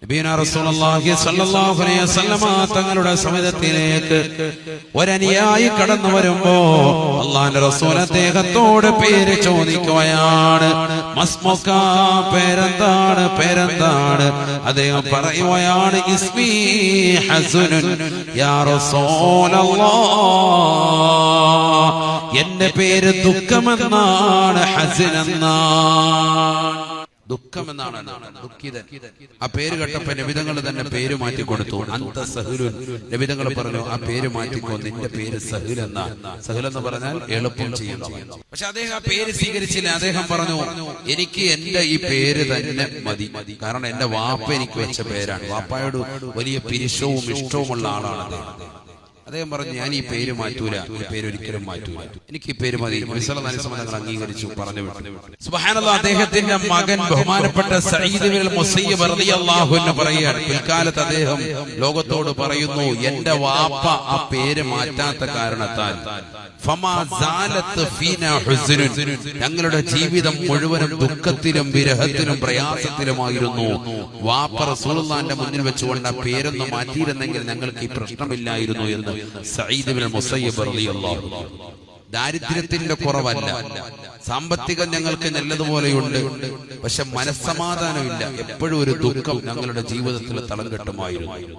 നബിയുനാ റസൂലുള്ളാഹി സ്വല്ലല്ലാഹു അലൈഹി വസല്ലമ തങ്ങളുടെ സവിധത്തിലേക്ക് ഒരനുയായി കടന്നു വരുമ്പോ അല്ലാഹുവിന്റെ റസൂൽ അദ്ദേഹത്തോട് പേര് ചോദിക്കുകയാണ്. മസ്മുക, പേരെന്താണ്? അദ്ദേഹം പറയുകയാണ്, ഇസ്മി ഹസുനുൻ യാ റസൂലല്ലാഹ്, എന്റെ പേര് ദുഃഖമെന്നാണ്, ഹസനെന്നാണ്. ദുഃഖമെന്നാണ്, ദുഃഖിതൻ. ആ പേര് കേട്ടപ്പോ നബിതങ്ങൾ തന്നെ പേര് മാറ്റി കൊടുത്തു. അന്ത സഹലുൻ, നബിതങ്ങൾ പറഞ്ഞു, ആ പേര് മാറ്റിക്കോ, നിന്റെ പേര് സഹൽ എന്നാ. സഹൽ എന്ന് പറഞ്ഞാൽ എളുപ്പം ചെയ്യുന്നു. പക്ഷെ അദ്ദേഹം ആ പേര് സ്വീകരിച്ചില്ല. അദ്ദേഹം പറഞ്ഞു, എനിക്ക് എന്റെ ഈ പേര് തന്നെ മതി. കാരണം എന്റെ വാപ്പ എനിക്ക് വെച്ച പേരാണ്. വാപ്പായോട് വലിയ പിരിശവും ഇഷ്ടവുമുള്ള ആളാണ് അദ്ദേഹം പറഞ്ഞു, ഞാൻ ഈ പേര് മാറ്റൂല, ഈ പേര് ഒരിക്കലും മാറ്റൂല, എനിക്ക് ഈ പേര് മതി. തങ്ങൾ അംഗീകരിച്ചു, പറഞ്ഞു. സുബ്ഹാനല്ലാഹ്, അദ്ദേഹത്തിന്റെ മകൻ ബഹുമാനപ്പെട്ട സഈദ് ഇബ്നുൽ മുസയ്യിബ് റളിയല്ലാഹു അൻഹു പറയുകയാണ്, പിൽക്കാലത്ത് അദ്ദേഹം ലോകത്തോട് പറയുന്നു, എന്റെ വാപ്പ ആ പേര് മാറ്റാത്ത കാരണത്താൽ ഞങ്ങളുടെ ജീവിതം മുഴുവനും ദുഃഖത്തിലും വിരഹത്തിലും പ്രയാസത്തിലുമായിരുന്നു. വാപ്പ റസൂലുള്ളാഹിന്റെ മുന്നിൽ വെച്ചുകൊണ്ട് ആ പേരൊന്ന് മാറ്റിയിരുന്നെങ്കിൽ ഞങ്ങൾക്ക് ഈ പ്രശ്നമില്ലായിരുന്നു എന്ന് സഈദ് ഇബ്നുൽ മുസയ്യിബ് റളിയല്ലാഹു അൻഹു. ദാരിദ്ര്യത്തിന്റെ കുറവല്ല, സാമ്പത്തികം ഞങ്ങൾക്ക് നല്ലതുപോലെയുണ്ട്, പക്ഷെ മനസ്സമാധാനമില്ല. എപ്പോഴും ഒരു ദുഃഖം ഞങ്ങളുടെ ജീവിതത്തിൽ തളം കെട്ടുമായിരുന്നു.